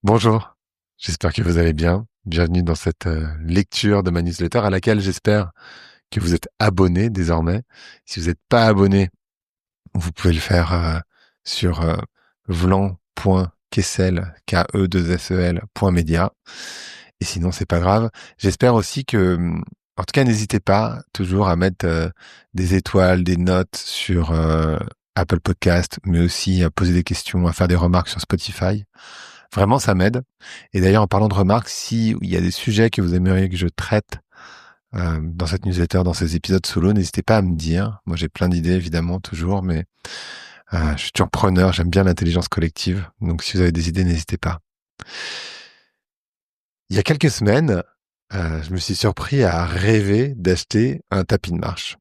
Bonjour, j'espère que vous allez bien. Bienvenue dans cette lecture de ma newsletter à laquelle j'espère que vous êtes abonné désormais. Si vous n'êtes pas abonné, vous pouvez le faire sur vlan.kessel, K-E-2-S-E-L.media. Et sinon, c'est pas grave. J'espère aussi que, en tout cas, n'hésitez pas toujours à mettre des étoiles, des notes sur Apple Podcast, mais aussi à poser des questions, à faire des remarques sur Spotify. Vraiment, ça m'aide. Et d'ailleurs, en parlant de remarques, si il y a des sujets que vous aimeriez que je traite dans cette newsletter, dans ces épisodes solo, n'hésitez pas à me dire. Moi, j'ai plein d'idées, évidemment, toujours, mais je suis toujours preneur. J'aime bien l'intelligence collective. Donc, si vous avez des idées, n'hésitez pas. Il y a quelques semaines, je me suis surpris à rêver d'acheter un tapis de marche.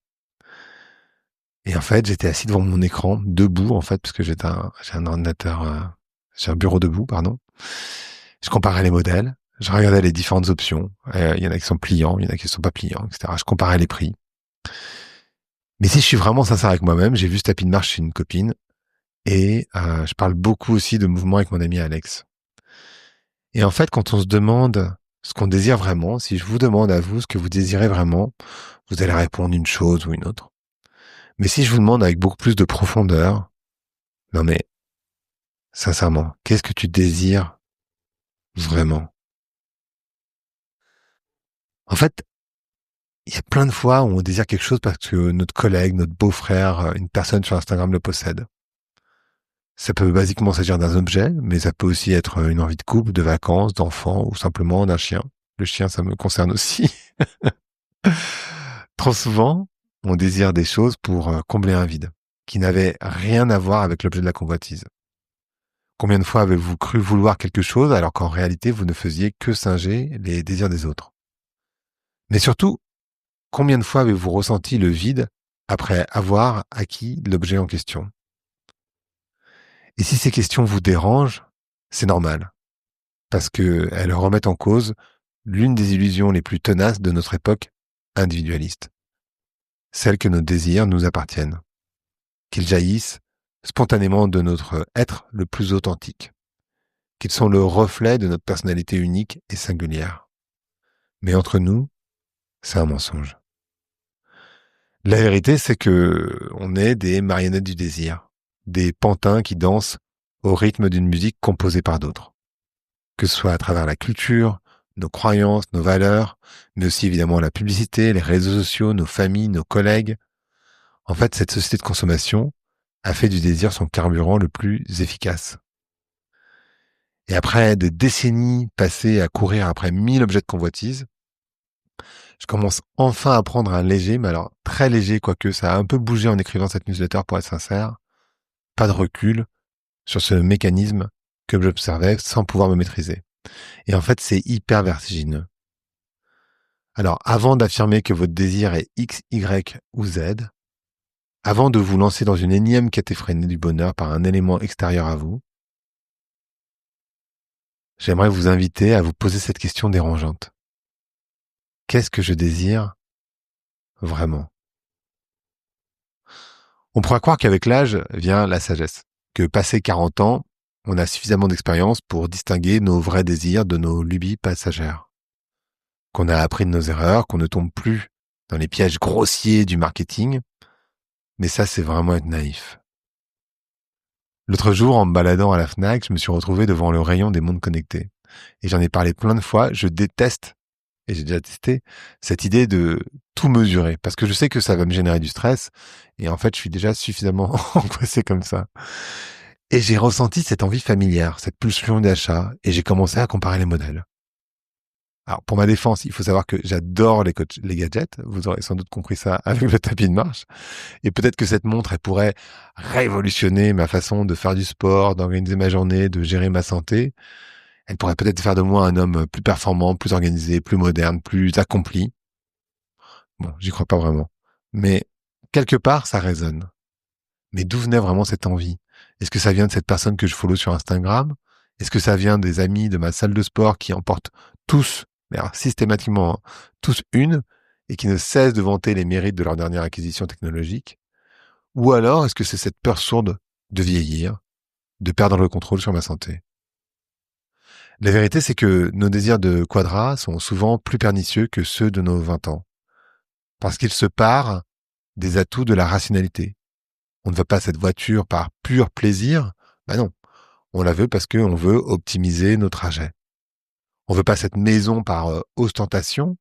Et en fait, j'étais assis devant mon écran, debout, en fait, parce que j'ai un ordinateur, j'ai un bureau debout, pardon. Je comparais les modèles, je regardais les différentes options. Il y en a qui sont pliants, il y en a qui ne sont pas pliants, etc. Je comparais les prix. Mais si je suis vraiment sincère avec moi-même, j'ai vu ce tapis de marche chez une copine et je parle beaucoup aussi de mouvement avec mon ami Alex. Et en fait, quand on se demande ce qu'on désire vraiment, si je vous demande à vous ce que vous désirez vraiment, vous allez répondre une chose ou une autre. Mais si je vous demande avec beaucoup plus de profondeur, non mais sincèrement, qu'est-ce que tu désires vraiment? En fait, il y a plein de fois où on désire quelque chose parce que notre collègue, notre beau-frère, une personne sur Instagram le possède. Ça peut basiquement s'agir d'un objet, mais ça peut aussi être une envie de couple, de vacances, d'enfants ou simplement d'un chien. Le chien, ça me concerne aussi. Trop souvent, on désire des choses pour combler un vide qui n'avait rien à voir avec l'objet de la convoitise. Combien de fois avez-vous cru vouloir quelque chose alors qu'en réalité vous ne faisiez que singer les désirs des autres? Mais surtout, combien de fois avez-vous ressenti le vide après avoir acquis l'objet en question? Et si ces questions vous dérangent, c'est normal, parce qu'elles remettent en cause l'une des illusions les plus tenaces de notre époque individualiste, celle que nos désirs nous appartiennent, qu'ils jaillissent spontanément de notre être le plus authentique, qu'ils sont le reflet de notre personnalité unique et singulière. Mais entre nous, c'est un mensonge. La vérité, c'est que on est des marionnettes du désir, des pantins qui dansent au rythme d'une musique composée par d'autres. Que ce soit à travers la culture, nos croyances, nos valeurs, mais aussi évidemment la publicité, les réseaux sociaux, nos familles, nos collègues. En fait, cette société de consommation a fait du désir son carburant le plus efficace. Et après des décennies passées à courir après 1000 objets de convoitise, je commence enfin à prendre un léger, mais alors très léger, quoique ça a un peu bougé en écrivant cette newsletter pour être sincère, pas de recul sur ce mécanisme que j'observais sans pouvoir me maîtriser. Et en fait, c'est hyper vertigineux. Alors, avant d'affirmer que votre désir est X, Y ou Z, avant de vous lancer dans une énième quête effrénée du bonheur par un élément extérieur à vous, j'aimerais vous inviter à vous poser cette question dérangeante. Qu'est-ce que je désire vraiment? On pourrait croire qu'avec l'âge vient la sagesse, que passé 40 ans, on a suffisamment d'expérience pour distinguer nos vrais désirs de nos lubies passagères, qu'on a appris de nos erreurs, qu'on ne tombe plus dans les pièges grossiers du marketing, mais ça c'est vraiment être naïf. L'autre jour, en me baladant à la Fnac, je me suis retrouvé devant le rayon des montres connectées. Et j'en ai parlé plein de fois, je déteste, et j'ai déjà testé, cette idée de tout mesurer, parce que je sais que ça va me générer du stress, et en fait, je suis déjà suffisamment angoissé comme ça. Et j'ai ressenti cette envie familière, cette pulsion d'achat, et j'ai commencé à comparer les modèles. Alors, pour ma défense, il faut savoir que j'adore les gadgets, vous aurez sans doute compris ça avec le tapis de marche, et peut-être que cette montre, elle pourrait révolutionner ma façon de faire du sport, d'organiser ma journée, de gérer ma santé. Elle pourrait peut-être faire de moi un homme plus performant, plus organisé, plus moderne, plus accompli. Bon, j'y crois pas vraiment. Mais quelque part, ça résonne. Mais d'où venait vraiment cette envie? Est-ce que ça vient de cette personne que je follow sur Instagram? Est-ce que ça vient des amis de ma salle de sport qui en portent tous, mais alors systématiquement, hein, tous une, et qui ne cessent de vanter les mérites de leur dernière acquisition technologique? Ou alors est-ce que c'est cette peur sourde de vieillir, de perdre le contrôle sur ma santé? La vérité, c'est que nos désirs de quadra sont souvent plus pernicieux que ceux de nos 20 ans, parce qu'ils se parent des atouts de la rationalité. On ne veut pas cette voiture par pur plaisir, ben non, on la veut parce qu'on veut optimiser nos trajets. On veut pas cette maison par ostentation,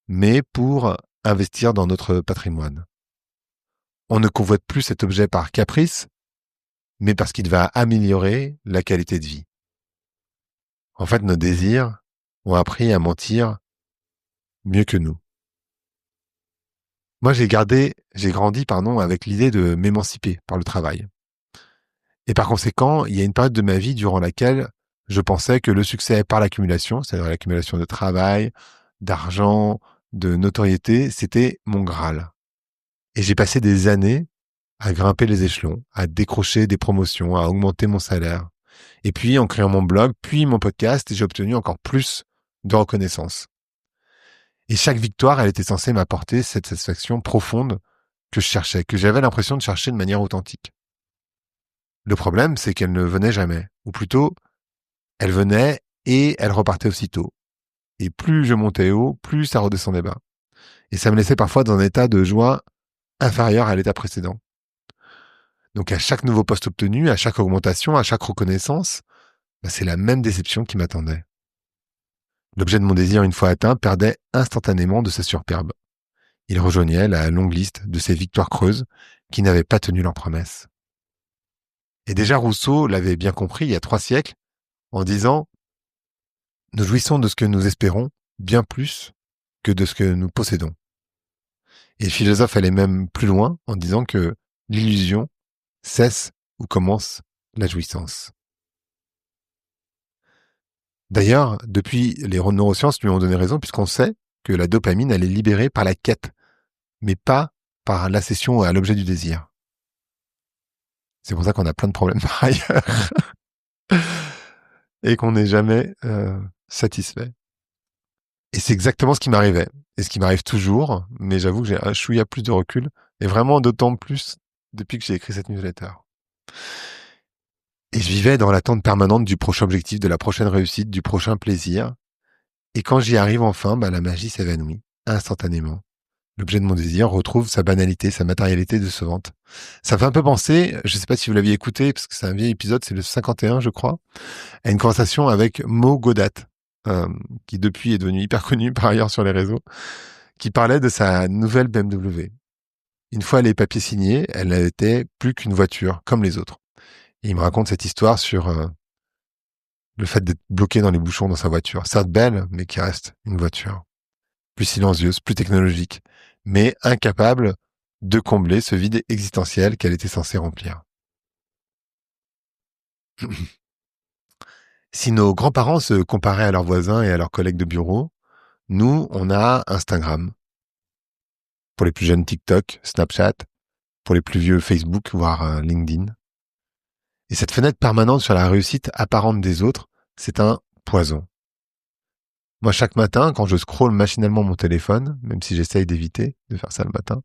mais pour investir dans notre patrimoine. On ne convoite plus cet objet par caprice, mais parce qu'il va améliorer la qualité de vie. En fait, nos désirs ont appris à mentir mieux que nous. Moi, j'ai grandi, avec l'idée de m'émanciper par le travail. Et par conséquent, il y a une période de ma vie durant laquelle je pensais que le succès par l'accumulation, c'est-à-dire l'accumulation de travail, d'argent, de notoriété, c'était mon Graal. Et j'ai passé des années à grimper les échelons, à décrocher des promotions, à augmenter mon salaire. Et puis, en créant mon blog, puis mon podcast, j'ai obtenu encore plus de reconnaissance. Et chaque victoire, elle était censée m'apporter cette satisfaction profonde que je cherchais, que j'avais l'impression de chercher de manière authentique. Le problème, c'est qu'elle ne venait jamais. Ou plutôt, elle venait et elle repartait aussitôt. Et plus je montais haut, plus ça redescendait bas. Et ça me laissait parfois dans un état de joie inférieur à l'état précédent. Donc à chaque nouveau poste obtenu, à chaque augmentation, à chaque reconnaissance, c'est la même déception qui m'attendait. L'objet de mon désir, une fois atteint, perdait instantanément de sa superbe. Il rejoignait la longue liste de ces victoires creuses qui n'avaient pas tenu leurs promesses. Et déjà Rousseau l'avait bien compris il y a 3 siècles en disant « Nous jouissons de ce que nous espérons bien plus que de ce que nous possédons ». Et le philosophe allait même plus loin en disant que l'illusion cesse où commence la jouissance. D'ailleurs, depuis, les neurosciences lui ont donné raison puisqu'on sait que la dopamine, elle est libérée par la quête, mais pas par l'accession à l'objet du désir. C'est pour ça qu'on a plein de problèmes par ailleurs et qu'on n'est jamais satisfait. Et c'est exactement ce qui m'arrivait et ce qui m'arrive toujours, mais j'avoue que j'ai un chouïa plus de recul et vraiment d'autant plus depuis que j'ai écrit cette newsletter. Et je vivais dans l'attente permanente du prochain objectif, de la prochaine réussite, du prochain plaisir. Et quand j'y arrive enfin, la magie s'évanouit instantanément. L'objet de mon désir retrouve sa banalité, sa matérialité décevante. Ça me fait un peu penser, je ne sais pas si vous l'aviez écouté, parce que c'est un vieil épisode, c'est le 51, je crois, à une conversation avec Mo Godat, qui depuis est devenu hyper connu par ailleurs sur les réseaux, qui parlait de sa nouvelle BMW. Une fois les papiers signés, elle n'était plus qu'une voiture, comme les autres. Et il me raconte cette histoire sur le fait d'être bloqué dans les bouchons dans sa voiture. Certes belle, mais qui reste une voiture. Plus silencieuse, plus technologique, mais incapable de combler ce vide existentiel qu'elle était censée remplir. Si nos grands-parents se comparaient à leurs voisins et à leurs collègues de bureau, nous, on a Instagram. Pour les plus jeunes, TikTok, Snapchat. Pour les plus vieux, Facebook, voire LinkedIn. Et cette fenêtre permanente sur la réussite apparente des autres, c'est un poison. Moi, chaque matin, quand je scrolle machinalement mon téléphone, même si j'essaye d'éviter de faire ça le matin,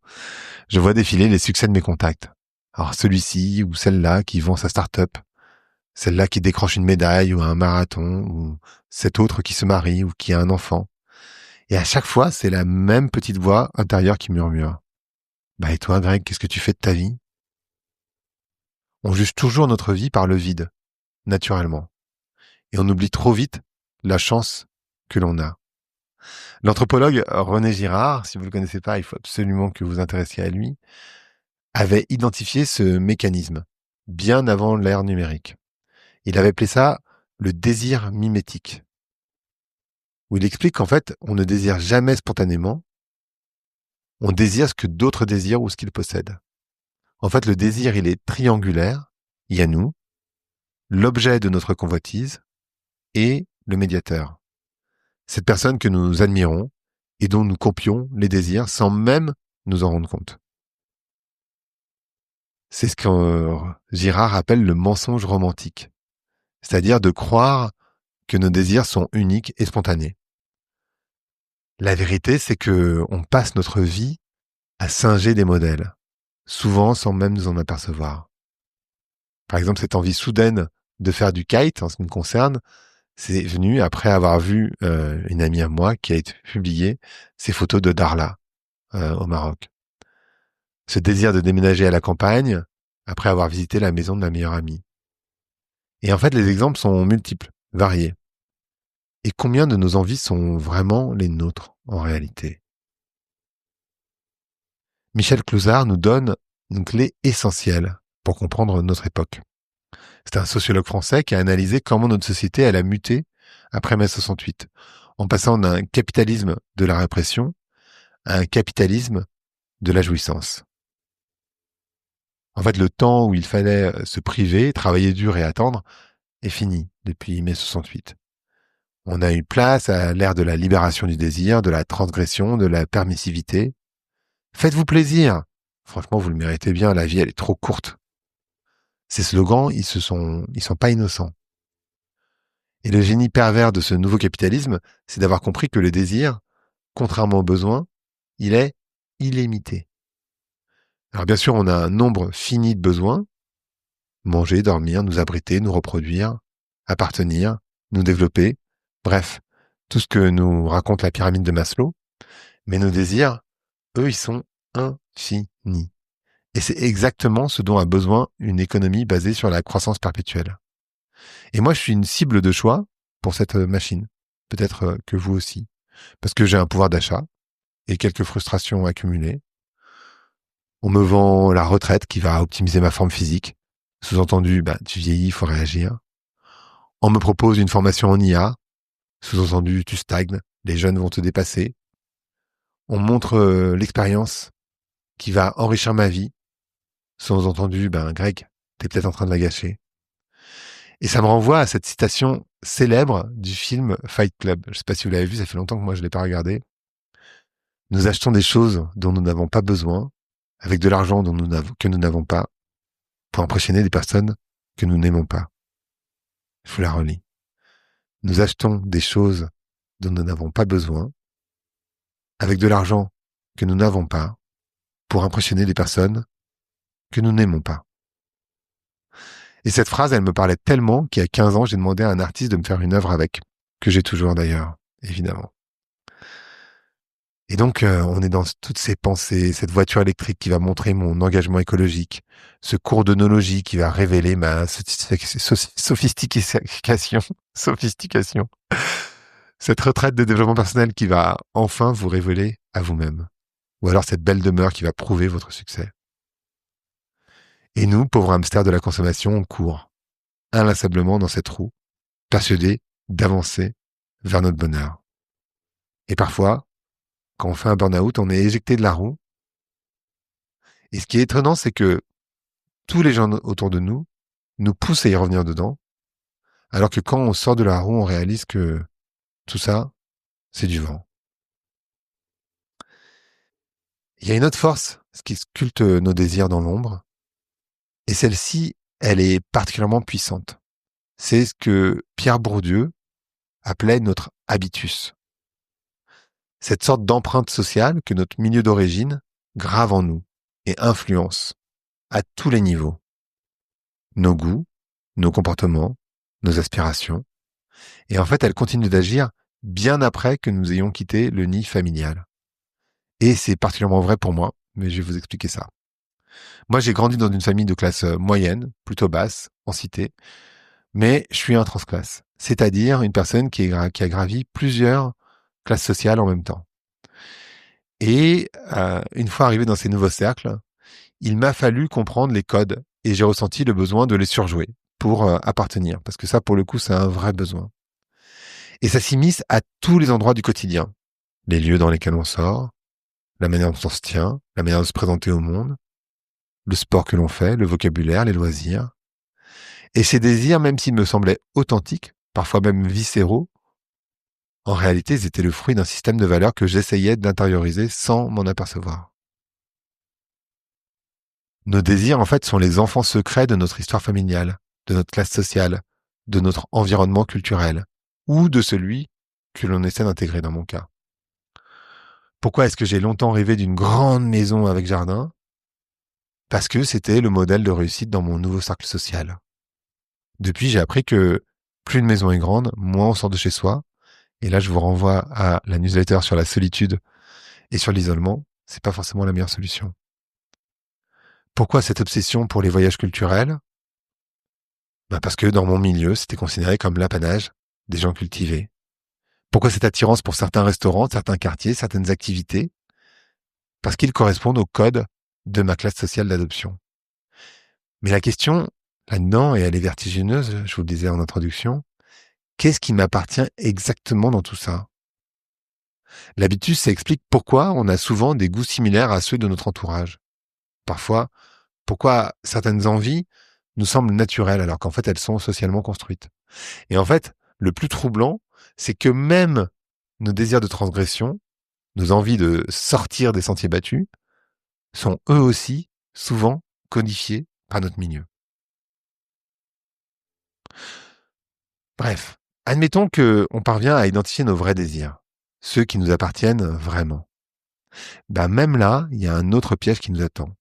je vois défiler les succès de mes contacts. Alors celui-ci ou celle-là qui vend sa start-up, celle-là qui décroche une médaille ou un marathon, ou cet autre qui se marie ou qui a un enfant. Et à chaque fois, c'est la même petite voix intérieure qui murmure. Et toi, Greg, qu'est-ce que tu fais de ta vie? On juge toujours notre vie par le vide, naturellement. Et on oublie trop vite la chance que l'on a. L'anthropologue René Girard, si vous le connaissez pas, il faut absolument que vous vous intéressiez à lui, avait identifié ce mécanisme bien avant l'ère numérique. Il avait appelé ça le désir mimétique, où il explique qu'en fait, on ne désire jamais spontanément, on désire ce que d'autres désirent ou ce qu'ils possèdent. En fait, le désir, il est triangulaire, il y a nous, l'objet de notre convoitise et le médiateur. Cette personne que nous admirons et dont nous copions les désirs sans même nous en rendre compte. C'est ce que Girard appelle le mensonge romantique, c'est-à-dire de croire que nos désirs sont uniques et spontanés. La vérité, c'est que on passe notre vie à singer des modèles, souvent sans même nous en apercevoir. Par exemple, cette envie soudaine de faire du kite, en ce qui me concerne, C'est venu après avoir vu une amie à moi qui a été publiée ses photos de Darla au Maroc. Ce désir de déménager à la campagne après avoir visité la maison de ma meilleure amie. Et en fait, les exemples sont multiples, variés. Et combien de nos envies sont vraiment les nôtres en réalité? Michel Clouzard nous donne une clé essentielle pour comprendre notre époque. C'est un sociologue français qui a analysé comment notre société elle a muté après mai 68, en passant d'un capitalisme de la répression à un capitalisme de la jouissance. En fait, le temps où il fallait se priver, travailler dur et attendre est fini depuis mai 68. On a eu place à l'ère de la libération du désir, de la transgression, de la permissivité. Faites-vous plaisir. Franchement, vous le méritez bien, la vie elle est trop courte. Ces slogans, ils sont pas innocents. Et le génie pervers de ce nouveau capitalisme, c'est d'avoir compris que le désir, contrairement au besoin, il est illimité. Alors bien sûr, on a un nombre fini de besoins. Manger, dormir, nous abriter, nous reproduire, appartenir, nous développer. Bref, tout ce que nous raconte la pyramide de Maslow. Mais nos désirs, eux, ils sont infinis. Et c'est exactement ce dont a besoin une économie basée sur la croissance perpétuelle. Et moi, je suis une cible de choix pour cette machine. Peut-être que vous aussi. Parce que j'ai un pouvoir d'achat et quelques frustrations accumulées. On me vend la retraite qui va optimiser ma forme physique. Sous-entendu, tu vieillis, il faut réagir. On me propose une formation en IA. Sous-entendu, tu stagnes, les jeunes vont te dépasser. On montre l'expérience qui va enrichir ma vie. Sous-entendu, Greg, t'es peut-être en train de la gâcher. Et ça me renvoie à cette citation célèbre du film Fight Club. Je sais pas si vous l'avez vu, ça fait longtemps que moi je l'ai pas regardé. Nous achetons des choses dont nous n'avons pas besoin, avec de l'argent que nous n'avons pas, pour impressionner des personnes que nous n'aimons pas. Je vous la relis. Nous achetons des choses dont nous n'avons pas besoin, avec de l'argent que nous n'avons pas, pour impressionner des personnes que nous n'aimons pas. Et cette phrase, elle me parlait tellement qu'il y a 15 ans, j'ai demandé à un artiste de me faire une œuvre avec, que j'ai toujours d'ailleurs, évidemment. Et donc, on est dans toutes ces pensées, cette voiture électrique qui va montrer mon engagement écologique, ce cours d'œnologie qui va révéler ma sophistication, cette retraite de développement personnel qui va enfin vous révéler à vous-même, ou alors cette belle demeure qui va prouver votre succès. Et nous, pauvres hamsters de la consommation, on court inlassablement dans cette roue, persuadés d'avancer vers notre bonheur. Et parfois, quand on fait un burn-out, on est éjecté de la roue. Et ce qui est étonnant, c'est que tous les gens autour de nous nous poussent à y revenir dedans, alors que quand on sort de la roue, on réalise que tout ça, c'est du vent. Il y a une autre force, ce qui sculpte nos désirs dans l'ombre, et celle-ci, elle est particulièrement puissante. C'est ce que Pierre Bourdieu appelait notre habitus. Cette sorte d'empreinte sociale que notre milieu d'origine grave en nous et influence à tous les niveaux. Nos goûts, nos comportements, nos aspirations. Et en fait, elle continue d'agir bien après que nous ayons quitté le nid familial. Et c'est particulièrement vrai pour moi, mais je vais vous expliquer ça. Moi, j'ai grandi dans une famille de classe moyenne, plutôt basse, en cité, mais je suis un transclasse, c'est-à-dire une personne qui a gravi plusieurs classes sociales en même temps. Et une fois arrivé dans ces nouveaux cercles, il m'a fallu comprendre les codes et j'ai ressenti le besoin de les surjouer pour appartenir, parce que ça, pour le coup, c'est un vrai besoin. Et ça s'immisce à tous les endroits du quotidien, les lieux dans lesquels on sort, la manière dont on se tient, la manière de se présenter au monde, le sport que l'on fait, le vocabulaire, les loisirs. Et ces désirs, même s'ils me semblaient authentiques, parfois même viscéraux, en réalité, ils étaient le fruit d'un système de valeurs que j'essayais d'intérioriser sans m'en apercevoir. Nos désirs, en fait, sont les enfants secrets de notre histoire familiale, de notre classe sociale, de notre environnement culturel, ou de celui que l'on essaie d'intégrer dans mon cas. Pourquoi est-ce que j'ai longtemps rêvé d'une grande maison avec jardin? Parce que c'était le modèle de réussite dans mon nouveau cercle social. Depuis, j'ai appris que Plus une maison est grande, moins on sort de chez soi. Et là, je vous renvoie à la newsletter sur la solitude et sur l'isolement. C'est pas forcément la meilleure solution. Pourquoi cette obsession pour les voyages culturels? Parce que dans mon milieu, c'était considéré comme l'apanage des gens cultivés. Pourquoi cette attirance pour certains restaurants, certains quartiers, certaines activités? Parce qu'ils correspondent au code de ma classe sociale d'adoption. Mais la question, là-dedans, et elle est vertigineuse, je vous le disais en introduction, qu'est-ce qui m'appartient exactement dans tout ça? L'habitus, ça explique pourquoi on a souvent des goûts similaires à ceux de notre entourage. Parfois, pourquoi certaines envies nous semblent naturelles alors qu'en fait elles sont socialement construites. Et en fait, le plus troublant, c'est que même nos désirs de transgression, nos envies de sortir des sentiers battus, sont eux aussi souvent codifiés par notre milieu. Bref, admettons qu'on parvient à identifier nos vrais désirs, ceux qui nous appartiennent vraiment. Même là, il y a un autre piège qui nous attend.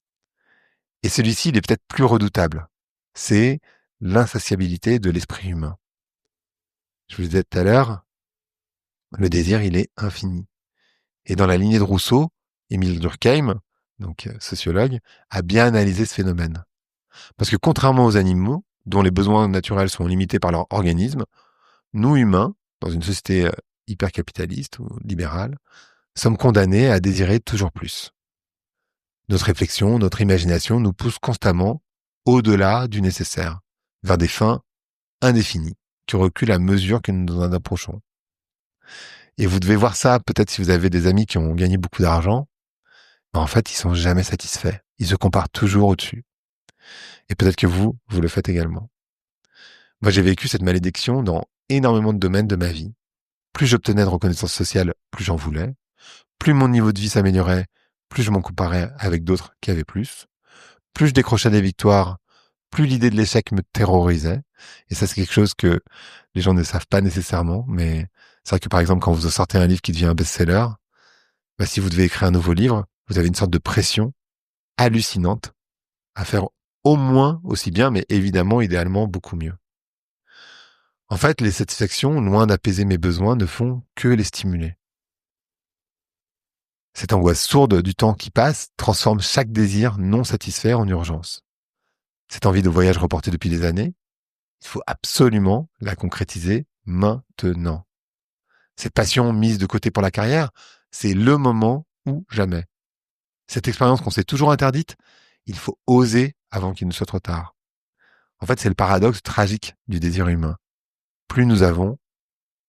Et celui-ci, il est peut-être plus redoutable. C'est l'insatiabilité de l'esprit humain. Je vous le disais tout à l'heure, le désir, il est infini. Et dans la lignée de Rousseau, Émile Durkheim, donc sociologue, a bien analysé ce phénomène. Parce que contrairement aux animaux, dont les besoins naturels sont limités par leur organisme, nous humains, dans une société hypercapitaliste ou libérale, sommes condamnés à désirer toujours plus. Notre réflexion, notre imagination nous pousse constamment au-delà du nécessaire, vers des fins indéfinies, qui reculent à mesure que nous nous en approchons. Et vous devez voir ça, peut-être si vous avez des amis qui ont gagné beaucoup d'argent, en fait, ils sont jamais satisfaits. Ils se comparent toujours au-dessus. Et peut-être que vous le faites également. Moi, j'ai vécu cette malédiction dans énormément de domaines de ma vie. Plus j'obtenais de reconnaissance sociale, plus j'en voulais. Plus mon niveau de vie s'améliorait, plus je m'en comparais avec d'autres qui avaient plus. Plus je décrochais des victoires, plus l'idée de l'échec me terrorisait. Et ça, c'est quelque chose que les gens ne savent pas nécessairement. Mais c'est vrai que, par exemple, quand vous sortez un livre qui devient un best-seller, si vous devez écrire un nouveau livre, vous avez une sorte de pression hallucinante à faire au moins aussi bien, mais évidemment, idéalement, beaucoup mieux. En fait, les satisfactions, loin d'apaiser mes besoins, ne font que les stimuler. Cette angoisse sourde du temps qui passe transforme chaque désir non satisfait en urgence. Cette envie de voyage reportée depuis des années, il faut absolument la concrétiser maintenant. Cette passion mise de côté pour la carrière, c'est le moment ou jamais. Cette expérience qu'on s'est toujours interdite, il faut oser avant qu'il ne soit trop tard. En fait, c'est le paradoxe tragique du désir humain. Plus nous avons,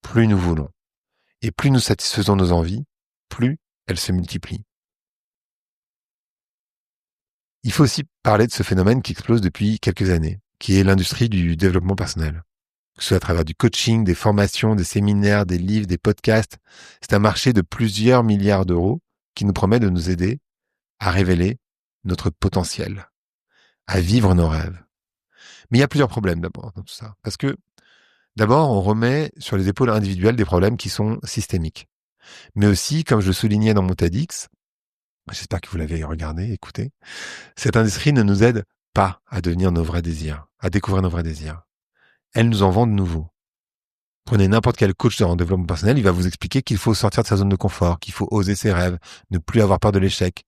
plus nous voulons. Et plus nous satisfaisons nos envies, plus elles se multiplient. Il faut aussi parler de ce phénomène qui explose depuis quelques années, qui est l'industrie du développement personnel. Que ce soit à travers du coaching, des formations, des séminaires, des livres, des podcasts. C'est un marché de plusieurs milliards d'euros qui nous promet de nous aider à révéler notre potentiel, à vivre nos rêves. Mais il y a plusieurs problèmes d'abord dans tout ça. Parce que d'abord, on remet sur les épaules individuelles des problèmes qui sont systémiques. Mais aussi, comme je le soulignais dans mon TEDx, j'espère que vous l'avez regardé, écouté, cette industrie ne nous aide pas à devenir nos vrais désirs, à découvrir nos vrais désirs. Elle nous en vend de nouveaux. Prenez n'importe quel coach en développement personnel, il va vous expliquer qu'il faut sortir de sa zone de confort, qu'il faut oser ses rêves, ne plus avoir peur de l'échec.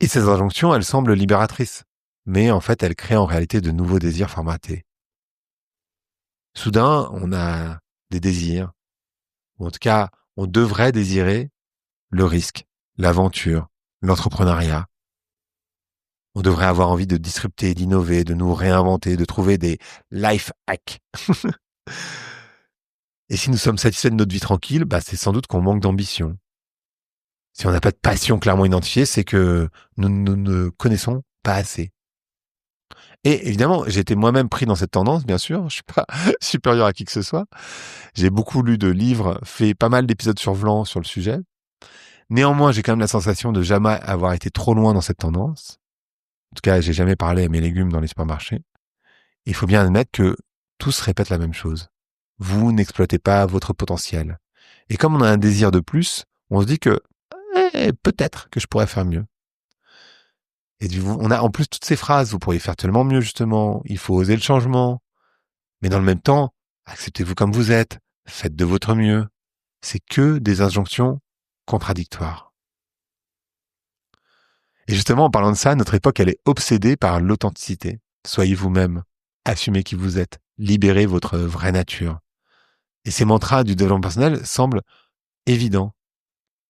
Et ces injonctions, elles semblent libératrices. Mais en fait, elles créent en réalité de nouveaux désirs formatés. Soudain, on a des désirs, ou en tout cas, on devrait désirer le risque, l'aventure, l'entrepreneuriat. On devrait avoir envie de disrupter, d'innover, de nous réinventer, de trouver des life hacks. Et si nous sommes satisfaits de notre vie tranquille, c'est sans doute qu'on manque d'ambition. Si on n'a pas de passion clairement identifiée, c'est que nous ne connaissons pas assez. Et évidemment, j'ai été moi-même pris dans cette tendance, bien sûr. Je suis pas supérieur à qui que ce soit. J'ai beaucoup lu de livres, fait pas mal d'épisodes sur Vlan sur le sujet. Néanmoins, j'ai quand même la sensation de jamais avoir été trop loin dans cette tendance. En tout cas, j'ai jamais parlé à mes légumes dans les supermarchés. Il faut bien admettre que tous répètent la même chose. Vous n'exploitez pas votre potentiel. Et comme on a un désir de plus, on se dit que peut-être que je pourrais faire mieux. Et on a en plus toutes ces phrases, vous pourriez faire tellement mieux justement, il faut oser le changement. Mais dans le même temps, acceptez-vous comme vous êtes, faites de votre mieux. C'est que des injonctions contradictoires. Et justement, en parlant de ça, notre époque, elle est obsédée par l'authenticité. Soyez vous-même, assumez qui vous êtes, libérez votre vraie nature. Et ces mantras du développement personnel semblent évidents.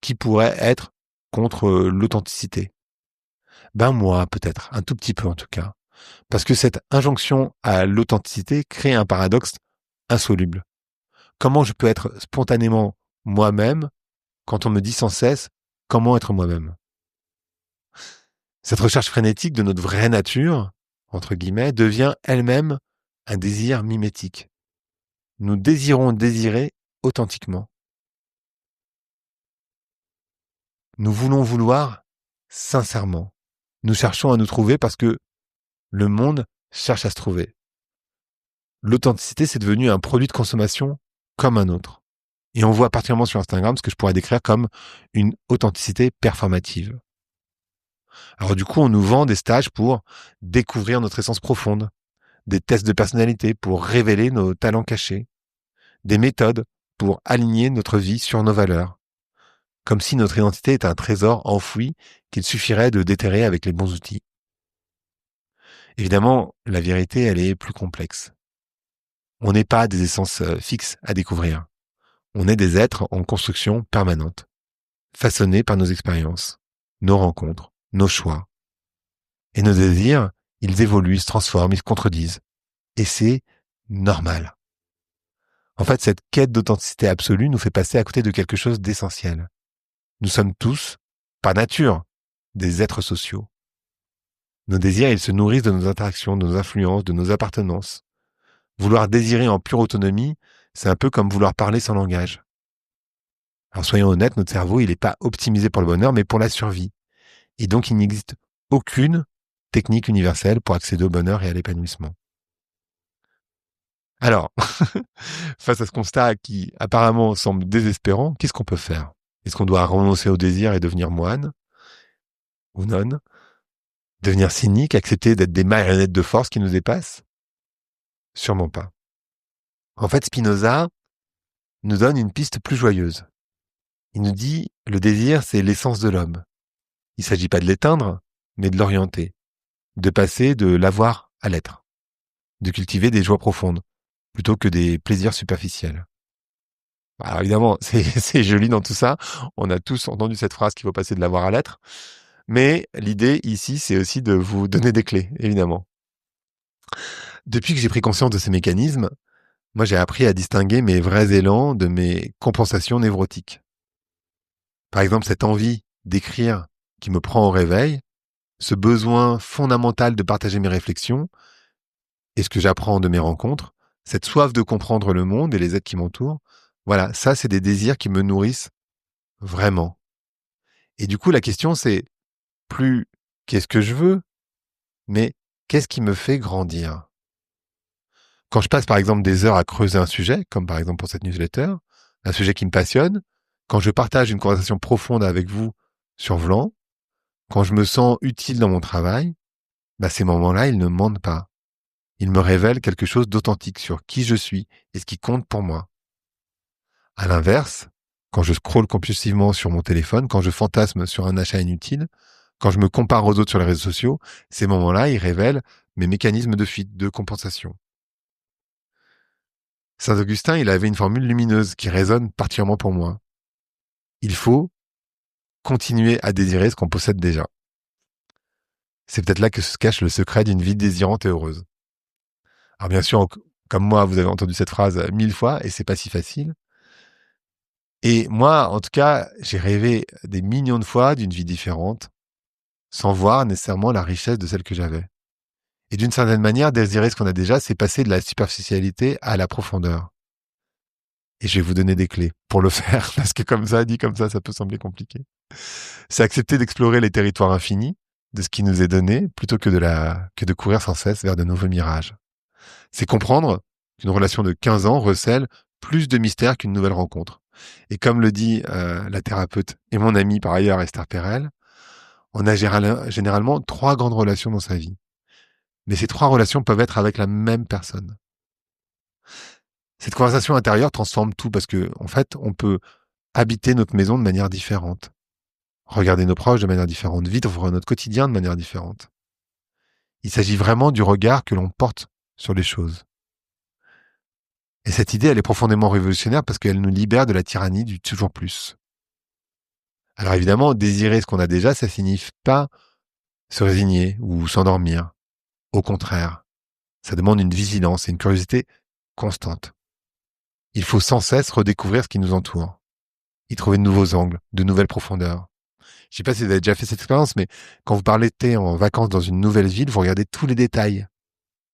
Qui pourrait être contre l'authenticité? Ben moi, peut-être, un tout petit peu en tout cas. Parce que cette injonction à l'authenticité crée un paradoxe insoluble. Comment je peux être spontanément moi-même quand on me dit sans cesse comment être moi-même? Cette recherche frénétique de notre vraie nature, entre guillemets, devient elle-même un désir mimétique. Nous désirons désirer authentiquement. Nous voulons vouloir sincèrement. Nous cherchons à nous trouver parce que le monde cherche à se trouver. L'authenticité, c'est devenu un produit de consommation comme un autre. Et on voit particulièrement sur Instagram ce que je pourrais décrire comme une authenticité performative. Alors du coup, on nous vend des stages pour découvrir notre essence profonde, des tests de personnalité pour révéler nos talents cachés, des méthodes pour aligner notre vie sur nos valeurs, comme si notre identité était un trésor enfoui qu'il suffirait de déterrer avec les bons outils. Évidemment, la vérité, elle est plus complexe. On n'est pas des essences fixes à découvrir. On est des êtres en construction permanente, façonnés par nos expériences, nos rencontres, nos choix. Et nos désirs, ils évoluent, ils se transforment, ils se contredisent. Et c'est normal. En fait, cette quête d'authenticité absolue nous fait passer à côté de quelque chose d'essentiel. Nous sommes tous, par nature, des êtres sociaux. Nos désirs, ils se nourrissent de nos interactions, de nos influences, de nos appartenances. Vouloir désirer en pure autonomie, c'est un peu comme vouloir parler sans langage. Alors soyons honnêtes, notre cerveau, il n'est pas optimisé pour le bonheur, mais pour la survie. Et donc, il n'existe aucune technique universelle pour accéder au bonheur et à l'épanouissement. Alors, face à ce constat qui apparemment semble désespérant, qu'est-ce qu'on peut faire? Est-ce qu'on doit renoncer au désir et devenir moine? Ou nonne? Devenir cynique, accepter d'être des marionnettes de force qui nous dépassent? Sûrement pas. En fait, Spinoza nous donne une piste plus joyeuse. Il nous dit, le désir, c'est l'essence de l'homme. Il ne s'agit pas de l'éteindre, mais de l'orienter, de passer de l'avoir à l'être, de cultiver des joies profondes, plutôt que des plaisirs superficiels. Alors évidemment, c'est joli dans tout ça. On a tous entendu cette phrase qu'il faut passer de l'avoir à l'être. Mais l'idée ici, c'est aussi de vous donner des clés, évidemment. Depuis que j'ai pris conscience de ces mécanismes, moi j'ai appris à distinguer mes vrais élans de mes compensations névrotiques. Par exemple, cette envie d'écrire qui me prend au réveil, ce besoin fondamental de partager mes réflexions et ce que j'apprends de mes rencontres, cette soif de comprendre le monde et les êtres qui m'entourent, voilà, ça c'est des désirs qui me nourrissent vraiment. Et du coup, la question c'est plus qu'est-ce que je veux, mais qu'est-ce qui me fait grandir? Quand je passe par exemple des heures à creuser un sujet, comme par exemple pour cette newsletter, un sujet qui me passionne, quand je partage une conversation profonde avec vous sur Vlan, quand je me sens utile dans mon travail, bah ces moments-là, ils ne mentent pas. Ils me révèlent quelque chose d'authentique sur qui je suis et ce qui compte pour moi. À l'inverse, quand je scrolle compulsivement sur mon téléphone, quand je fantasme sur un achat inutile, quand je me compare aux autres sur les réseaux sociaux, ces moments-là, ils révèlent mes mécanismes de fuite, de compensation. Saint Augustin, il avait une formule lumineuse qui résonne particulièrement pour moi. Il faut continuer à désirer ce qu'on possède déjà. C'est peut-être là que se cache le secret d'une vie désirante et heureuse. Alors bien sûr, comme moi, vous avez entendu cette phrase 1000 fois et c'est pas si facile. Et moi, en tout cas, j'ai rêvé des millions de fois d'une vie différente, sans voir nécessairement la richesse de celle que j'avais. Et d'une certaine manière, désirer ce qu'on a déjà, c'est passer de la superficialité à la profondeur. Et je vais vous donner des clés pour le faire, parce que comme ça, dit comme ça peut sembler compliqué. C'est accepter d'explorer les territoires infinis de ce qui nous est donné, plutôt que de courir sans cesse vers de nouveaux mirages. C'est comprendre qu'une relation de 15 ans recèle plus de mystères qu'une nouvelle rencontre. Et comme le dit la thérapeute et mon amie par ailleurs Esther Perel, on a généralement 3 grandes relations dans sa vie. Mais ces 3 relations peuvent être avec la même personne. Cette conversation intérieure transforme tout parce que, en fait, on peut habiter notre maison de manière différente, regarder nos proches de manière différente, vivre notre quotidien de manière différente. Il s'agit vraiment du regard que l'on porte sur les choses. Et cette idée, elle est profondément révolutionnaire parce qu'elle nous libère de la tyrannie du toujours plus. Alors évidemment, désirer ce qu'on a déjà, ça signifie pas se résigner ou s'endormir. Au contraire, ça demande une vigilance et une curiosité constante. Il faut sans cesse redécouvrir ce qui nous entoure, y trouver de nouveaux angles, de nouvelles profondeurs. Je sais pas si vous avez déjà fait cette expérience, mais quand vous partez en vacances dans une nouvelle ville, vous regardez tous les détails,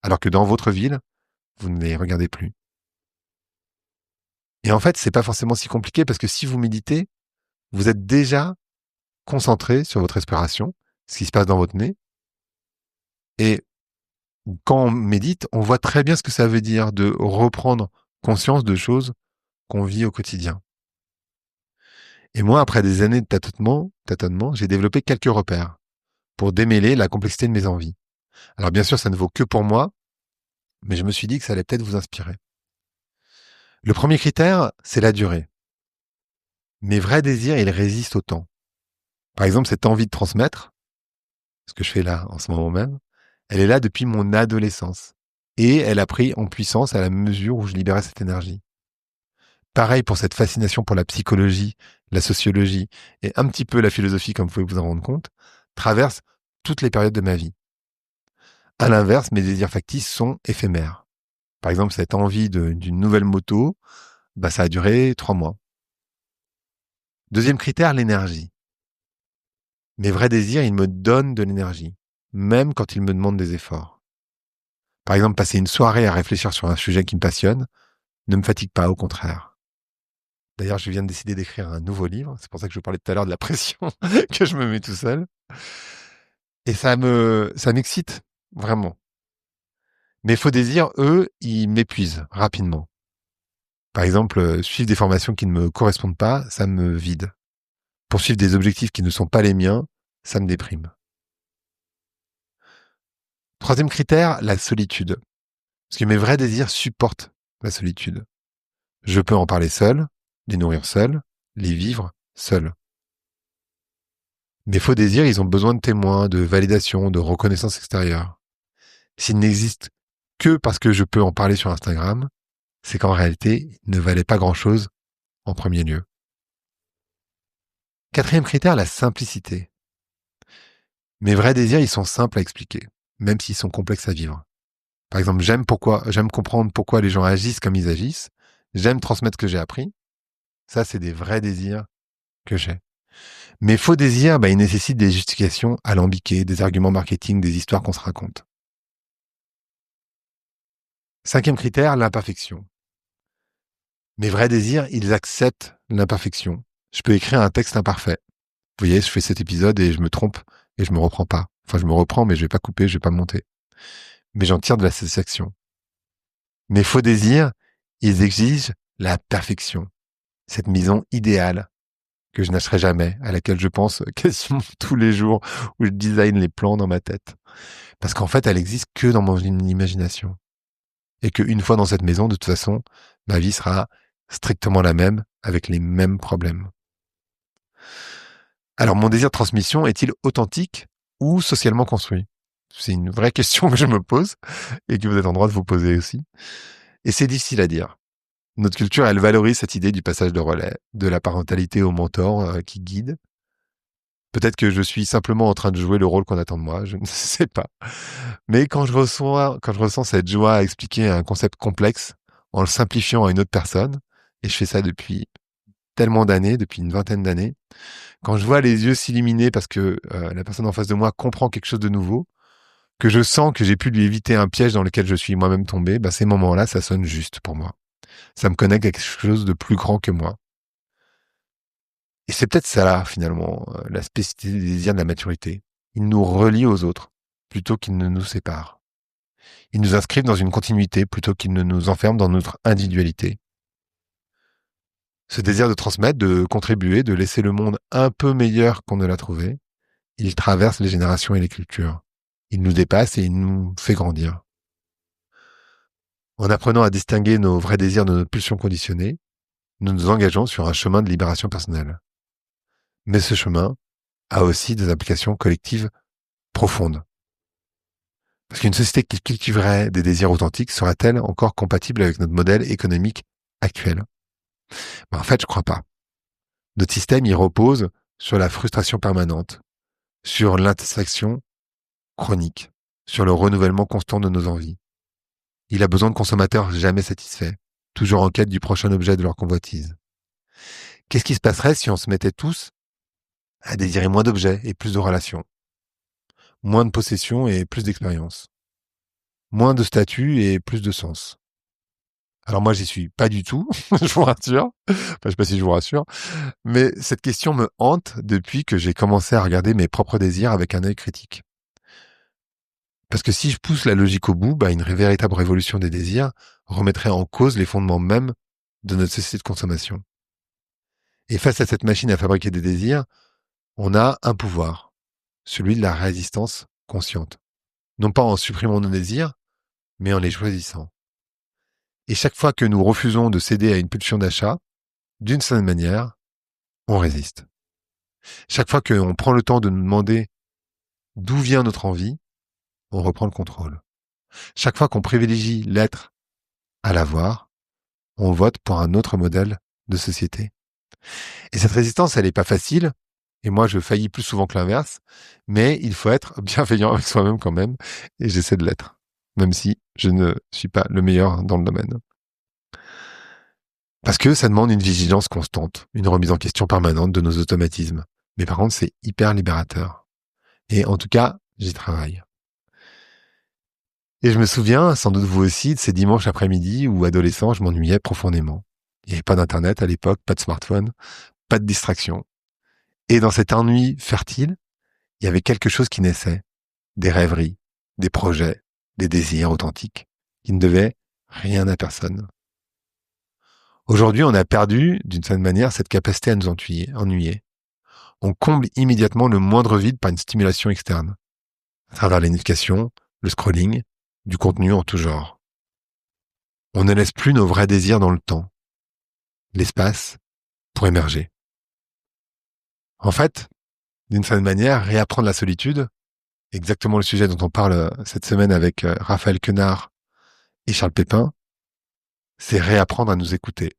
alors que dans votre ville, vous ne les regardez plus. Et en fait, c'est pas forcément si compliqué parce que si vous méditez, vous êtes déjà concentré sur votre respiration, ce qui se passe dans votre nez. Et quand on médite, on voit très bien ce que ça veut dire de reprendre conscience de choses qu'on vit au quotidien. Et moi, après des années de tâtonnement, j'ai développé quelques repères pour démêler la complexité de mes envies. Alors bien sûr, ça ne vaut que pour moi, mais je me suis dit que ça allait peut-être vous inspirer. Le premier critère, c'est la durée. Mes vrais désirs, ils résistent au temps. Par exemple, cette envie de transmettre, ce que je fais là en ce moment même, elle est là depuis mon adolescence. Et elle a pris en puissance à la mesure où je libérais cette énergie. Pareil pour cette fascination pour la psychologie, la sociologie et un petit peu la philosophie, comme vous pouvez vous en rendre compte, traverse toutes les périodes de ma vie. À l'inverse, mes désirs factices sont éphémères. Par exemple, cette envie d'une nouvelle moto, bah, ça a duré 3 mois. Deuxième critère, l'énergie. Mes vrais désirs, ils me donnent de l'énergie, même quand ils me demandent des efforts. Par exemple, passer une soirée à réfléchir sur un sujet qui me passionne ne me fatigue pas, au contraire. D'ailleurs, je viens de décider d'écrire un nouveau livre. C'est pour ça que je vous parlais tout à l'heure de la pression que je me mets tout seul. Et ça m'excite, vraiment. Mes faux désirs, eux, ils m'épuisent rapidement. Par exemple, suivre des formations qui ne me correspondent pas, ça me vide. Poursuivre des objectifs qui ne sont pas les miens, ça me déprime. Troisième critère, la solitude. Parce que mes vrais désirs supportent la solitude. Je peux en parler seul, les nourrir seul, les vivre seul. Mes faux désirs, ils ont besoin de témoins, de validation, de reconnaissance extérieure. S'ils n'existent que parce que je peux en parler sur Instagram, c'est qu'en réalité, ils ne valaient pas grand-chose en premier lieu. Quatrième critère, la simplicité. Mes vrais désirs, ils sont simples à expliquer, même s'ils sont complexes à vivre. Par exemple, j'aime comprendre pourquoi les gens agissent comme ils agissent. J'aime transmettre ce que j'ai appris. Ça, c'est des vrais désirs que j'ai. Mes faux désirs, bah, ils nécessitent des justifications alambiquées, des arguments marketing, des histoires qu'on se raconte. Cinquième critère, l'imperfection. Mes vrais désirs, ils acceptent l'imperfection. Je peux écrire un texte imparfait. Vous voyez, je fais cet épisode et je me trompe et je me reprends pas. Enfin, je me reprends, mais je vais pas couper, je vais pas monter. Mais j'en tire de la satisfaction. Mes faux désirs, ils exigent la perfection. Cette maison idéale que je n'achèterai jamais, à laquelle je pense quasiment tous les jours, où je design les plans dans ma tête. Parce qu'en fait, elle existe que dans mon imagination. Et qu'une fois dans cette maison, de toute façon, ma vie sera strictement la même, avec les mêmes problèmes. Alors, mon désir de transmission est-il authentique ou socialement construit? C'est une vraie question que je me pose et que vous êtes en droit de vous poser aussi. Et c'est difficile à dire. Notre culture, elle valorise cette idée du passage de relais, de la parentalité au mentor qui guide. Peut-être que je suis simplement en train de jouer le rôle qu'on attend de moi, je ne sais pas. Mais quand je ressens cette joie à expliquer un concept complexe en le simplifiant à une autre personne, et je fais ça depuis tellement d'années, depuis une vingtaine d'années, quand je vois les yeux s'illuminer parce que la personne en face de moi comprend quelque chose de nouveau, que je sens que j'ai pu lui éviter un piège dans lequel je suis moi-même tombé, bah, ces moments-là, ça sonne juste pour moi. Ça me connecte à quelque chose de plus grand que moi. Et c'est peut-être ça là, finalement, la spécificité des désirs de la maturité. Ils nous relient aux autres, plutôt qu'ils ne nous séparent. Ils nous inscrivent dans une continuité, plutôt qu'ils ne nous enferment dans notre individualité. Ce désir de transmettre, de contribuer, de laisser le monde un peu meilleur qu'on ne l'a trouvé, il traverse les générations et les cultures. Il nous dépasse et il nous fait grandir. En apprenant à distinguer nos vrais désirs de nos pulsions conditionnées, nous nous engageons sur un chemin de libération personnelle. Mais ce chemin a aussi des implications collectives profondes. Parce qu'une société qui cultiverait des désirs authentiques serait-elle encore compatible avec notre modèle économique actuel? En fait, je crois pas. Notre système y repose sur la frustration permanente, sur l'insatisfaction chronique, sur le renouvellement constant de nos envies. Il a besoin de consommateurs jamais satisfaits, toujours en quête du prochain objet de leur convoitise. Qu'est-ce qui se passerait si on se mettait tous à désirer moins d'objets et plus de relations, moins de possessions et plus d'expérience, moins de statut et plus de sens? Alors moi, j'y suis pas du tout, je vous rassure. Enfin, je sais pas si je vous rassure, mais cette question me hante depuis que j'ai commencé à regarder mes propres désirs avec un œil critique. Parce que si je pousse la logique au bout, une véritable révolution des désirs remettrait en cause les fondements mêmes de notre société de consommation. Et face à cette machine à fabriquer des désirs, on a un pouvoir, celui de la résistance consciente. Non pas en supprimant nos désirs, mais en les choisissant. Et chaque fois que nous refusons de céder à une pulsion d'achat, d'une certaine manière, on résiste. Chaque fois qu'on prend le temps de nous demander d'où vient notre envie, on reprend le contrôle. Chaque fois qu'on privilégie l'être à l'avoir, on vote pour un autre modèle de société. Et cette résistance, elle n'est pas facile, et moi je faillis plus souvent que l'inverse, mais il faut être bienveillant avec soi-même quand même, et j'essaie de l'être, même si je ne suis pas le meilleur dans le domaine. Parce que ça demande une vigilance constante, une remise en question permanente de nos automatismes. Mais par contre, c'est hyper libérateur. Et en tout cas, j'y travaille. Et je me souviens, sans doute vous aussi, de ces dimanches après-midi où, adolescent, je m'ennuyais profondément. Il n'y avait pas d'internet à l'époque, pas de smartphone, pas de distraction. Et dans cet ennui fertile, il y avait quelque chose qui naissait. Des rêveries, des projets, des désirs authentiques, qui ne devaient rien à personne. Aujourd'hui, on a perdu, d'une certaine manière, cette capacité à nous ennuyer. On comble immédiatement le moindre vide par une stimulation externe, à travers les notifications, le scrolling, du contenu en tout genre. On ne laisse plus nos vrais désirs dans le temps, l'espace, pour émerger. En fait, d'une certaine manière, réapprendre la solitude, exactement le sujet dont on parle cette semaine avec Raphaël Quenard et Charles Pépin, c'est réapprendre à nous écouter.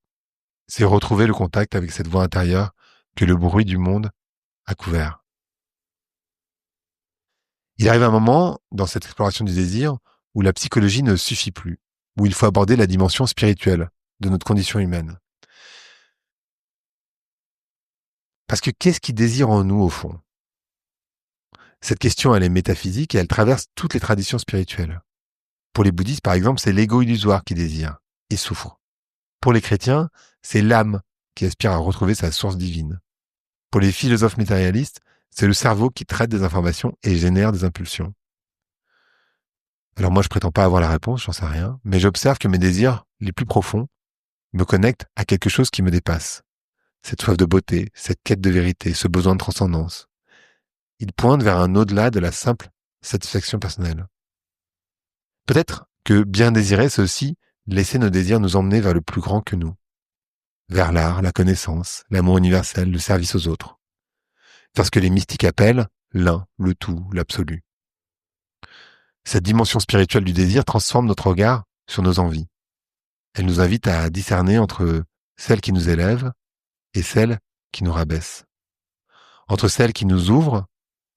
C'est retrouver le contact avec cette voix intérieure que le bruit du monde a couvert. Il arrive un moment, dans cette exploration du désir, où la psychologie ne suffit plus, où il faut aborder la dimension spirituelle de notre condition humaine. Parce que qu'est-ce qui désire en nous au fond? Cette question, elle est métaphysique et elle traverse toutes les traditions spirituelles. Pour les bouddhistes, par exemple, c'est l'ego illusoire qui désire et souffre. Pour les chrétiens, c'est l'âme qui aspire à retrouver sa source divine. Pour les philosophes matérialistes, c'est le cerveau qui traite des informations et génère des impulsions. Alors moi, je prétends pas avoir la réponse, j'en sais rien, mais j'observe que mes désirs les plus profonds me connectent à quelque chose qui me dépasse. Cette soif de beauté, cette quête de vérité, ce besoin de transcendance. Ils pointent vers un au-delà de la simple satisfaction personnelle. Peut-être que bien désirer, c'est aussi laisser nos désirs nous emmener vers le plus grand que nous. Vers l'art, la connaissance, l'amour universel, le service aux autres. Vers ce que les mystiques appellent l'un, le tout, l'absolu. Cette dimension spirituelle du désir transforme notre regard sur nos envies. Elle nous invite à discerner entre celles qui nous élèvent et celles qui nous rabaissent. Entre celles qui nous ouvrent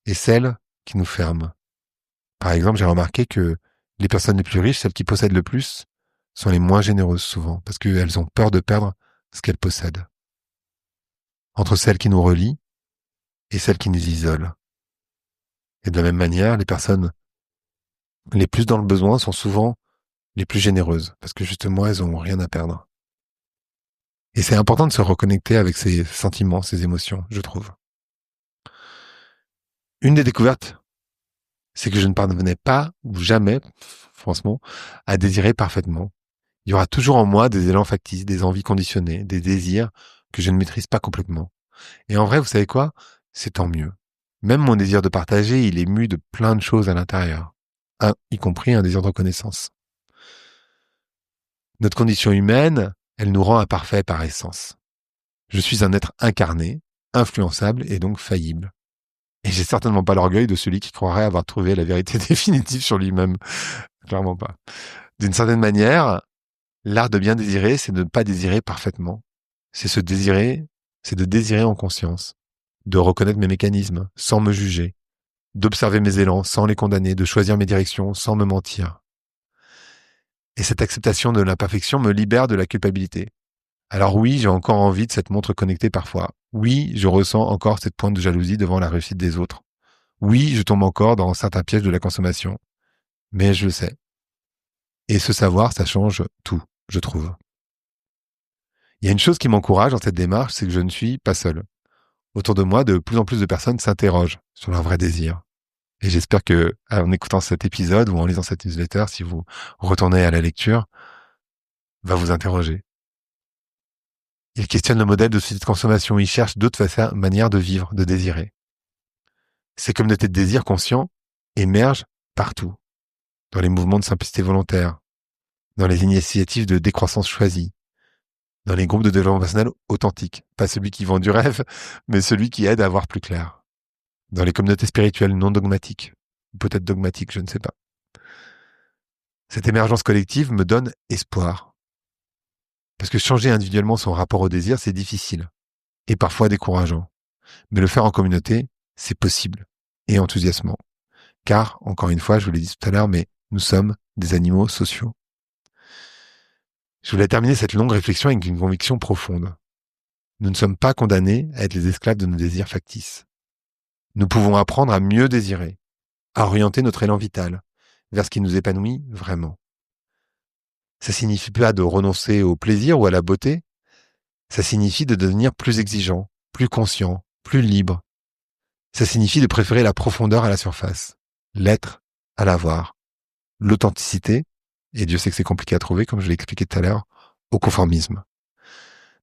et celles qui nous ferment. Par exemple, j'ai remarqué que les personnes les plus riches, celles qui possèdent le plus, sont les moins généreuses souvent, parce qu'elles ont peur de perdre ce qu'elles possèdent. Entre celles qui nous relient et celles qui nous isolent. Et de la même manière, les personnes les plus dans le besoin sont souvent les plus généreuses, parce que justement, elles n'ont rien à perdre. Et c'est important de se reconnecter avec ces sentiments, ces émotions, je trouve. Une des découvertes, c'est que je ne parvenais pas, ou jamais, franchement, à désirer parfaitement. Il y aura toujours en moi des élans factices, des envies conditionnées, des désirs que je ne maîtrise pas complètement. Et en vrai, vous savez quoi? C'est tant mieux. Même mon désir de partager, il est mu de plein de choses à l'intérieur. Y compris un désir de reconnaissance. Notre condition humaine, elle nous rend imparfaits par essence. Je suis un être incarné, influençable et donc faillible. Et j'ai certainement pas l'orgueil de celui qui croirait avoir trouvé la vérité définitive sur lui-même. Clairement pas. D'une certaine manière, l'art de bien désirer, c'est de ne pas désirer parfaitement. C'est de désirer en conscience, de reconnaître mes mécanismes sans me juger, d'observer mes élans sans les condamner, de choisir mes directions sans me mentir. Et cette acceptation de l'imperfection me libère de la culpabilité. Alors oui, j'ai encore envie de cette montre connectée parfois. Oui, je ressens encore cette pointe de jalousie devant la réussite des autres. Oui, je tombe encore dans certains pièges de la consommation. Mais je le sais. Et ce savoir, ça change tout, je trouve. Il y a une chose qui m'encourage dans cette démarche, c'est que je ne suis pas seul. Autour de moi, de plus en plus de personnes s'interrogent sur leur vrai désir. Et j'espère que, en écoutant cet épisode ou en lisant cette newsletter, si vous retournez à la lecture, va vous interroger. Ils questionnent le modèle de société de consommation. Ils cherchent d'autres manières de vivre, de désirer. Ces communautés de désir conscient émergent partout. Dans les mouvements de simplicité volontaire, dans les initiatives de décroissance choisie, dans les groupes de développement personnel authentiques. Pas celui qui vend du rêve, mais celui qui aide à voir plus clair. Dans les communautés spirituelles non dogmatiques. Ou peut-être dogmatiques, je ne sais pas. Cette émergence collective me donne espoir. Parce que changer individuellement son rapport au désir, c'est difficile. Et parfois décourageant. Mais le faire en communauté, c'est possible. Et enthousiasmant. Car, encore une fois, je vous l'ai dit tout à l'heure, mais nous sommes des animaux sociaux. Je voulais terminer cette longue réflexion avec une conviction profonde. Nous ne sommes pas condamnés à être les esclaves de nos désirs factices. Nous pouvons apprendre à mieux désirer, à orienter notre élan vital vers ce qui nous épanouit vraiment. Ça signifie pas de renoncer au plaisir ou à la beauté, ça signifie de devenir plus exigeant, plus conscient, plus libre. Ça signifie de préférer la profondeur à la surface, l'être à l'avoir, l'authenticité, et Dieu sait que c'est compliqué à trouver, comme je l'ai expliqué tout à l'heure, au conformisme.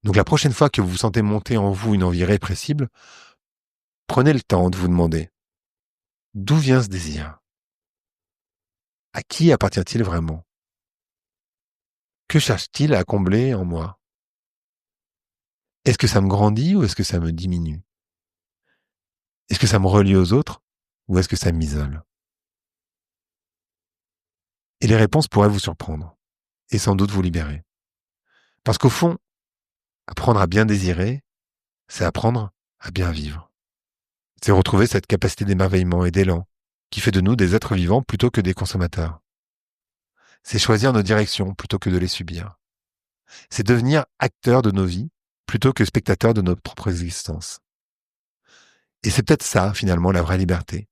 Donc la prochaine fois que vous sentez monter en vous une envie répressible, prenez le temps de vous demander d'où vient ce désir? À qui appartient-il vraiment? Que cherche-t-il à combler en moi? Est-ce que ça me grandit ou est-ce que ça me diminue? Est-ce que ça me relie aux autres ou est-ce que ça m'isole? Et les réponses pourraient vous surprendre et sans doute vous libérer. Parce qu'au fond, apprendre à bien désirer, c'est apprendre à bien vivre. C'est retrouver cette capacité d'émerveillement et d'élan qui fait de nous des êtres vivants plutôt que des consommateurs. C'est choisir nos directions plutôt que de les subir. C'est devenir acteur de nos vies plutôt que spectateur de notre propre existence. Et c'est peut-être ça, finalement, la vraie liberté.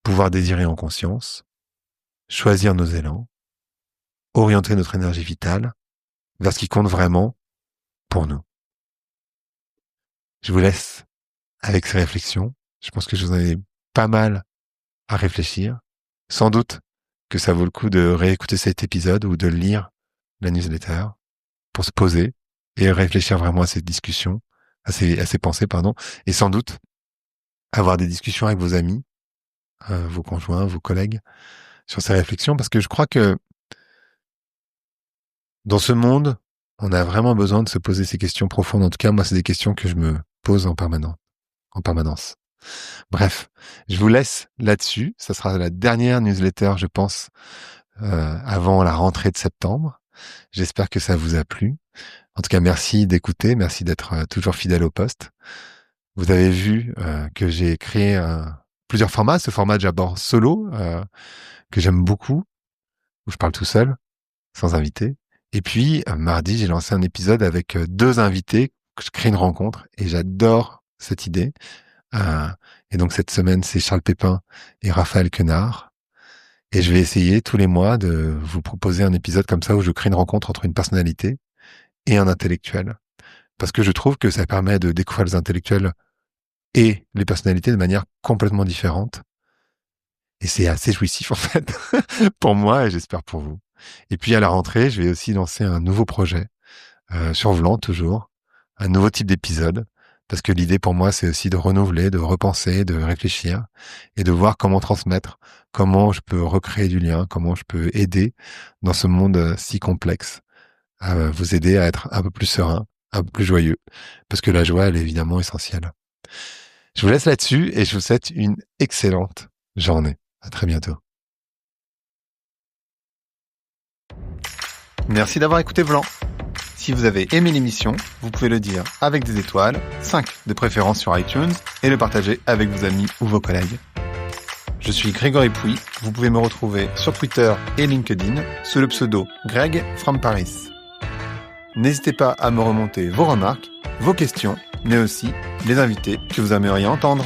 Pouvoir désirer en conscience, choisir nos élans, orienter notre énergie vitale vers ce qui compte vraiment pour nous. Je vous laisse avec ces réflexions. Je pense que je vous en ai pas mal à réfléchir. Sans doute que ça vaut le coup de réécouter cet épisode ou de lire la newsletter pour se poser et réfléchir vraiment à cette discussion, à ces pensées, pardon, et sans doute avoir des discussions avec vos amis, vos conjoints, vos collègues sur ces réflexions, parce que je crois que dans ce monde, on a vraiment besoin de se poser ces questions profondes. En tout cas, moi, c'est des questions que je me pose en permanence. Bref, je vous laisse là-dessus. Ça sera la dernière newsletter, je pense, avant la rentrée de septembre. J'espère que ça vous a plu. En tout cas, merci d'écouter, merci d'être toujours fidèle au poste. Vous avez vu que j'ai créé plusieurs formats. Ce format j'aborde solo, que j'aime beaucoup, où je parle tout seul, sans invité. Et puis, mardi, j'ai lancé un épisode avec 2 invités, que je crée une rencontre, et j'adore cette idée. Et donc, cette semaine, c'est Charles Pépin et Raphaël Quenard. Et je vais essayer tous les mois de vous proposer un épisode comme ça où je crée une rencontre entre une personnalité et un intellectuel. Parce que je trouve que ça permet de découvrir les intellectuels et les personnalités de manière complètement différente. Et c'est assez jouissif, en fait, pour moi et j'espère pour vous. Et puis, à la rentrée, je vais aussi lancer un nouveau projet, sur Vlan, toujours. Un nouveau type d'épisode. Parce que l'idée pour moi, c'est aussi de renouveler, de repenser, de réfléchir et de voir comment transmettre, comment je peux recréer du lien, comment je peux aider dans ce monde si complexe à vous aider à être un peu plus serein, un peu plus joyeux, parce que la joie, elle est évidemment essentielle. Je vous laisse là-dessus et je vous souhaite une excellente journée. À très bientôt. Merci d'avoir écouté Vlan. Si vous avez aimé l'émission, vous pouvez le dire avec des étoiles, 5 de préférence sur iTunes, et le partager avec vos amis ou vos collègues. Je suis Grégory Pouy, vous pouvez me retrouver sur Twitter et LinkedIn sous le pseudo Greg from Paris. N'hésitez pas à me remonter vos remarques, vos questions, mais aussi les invités que vous aimeriez entendre.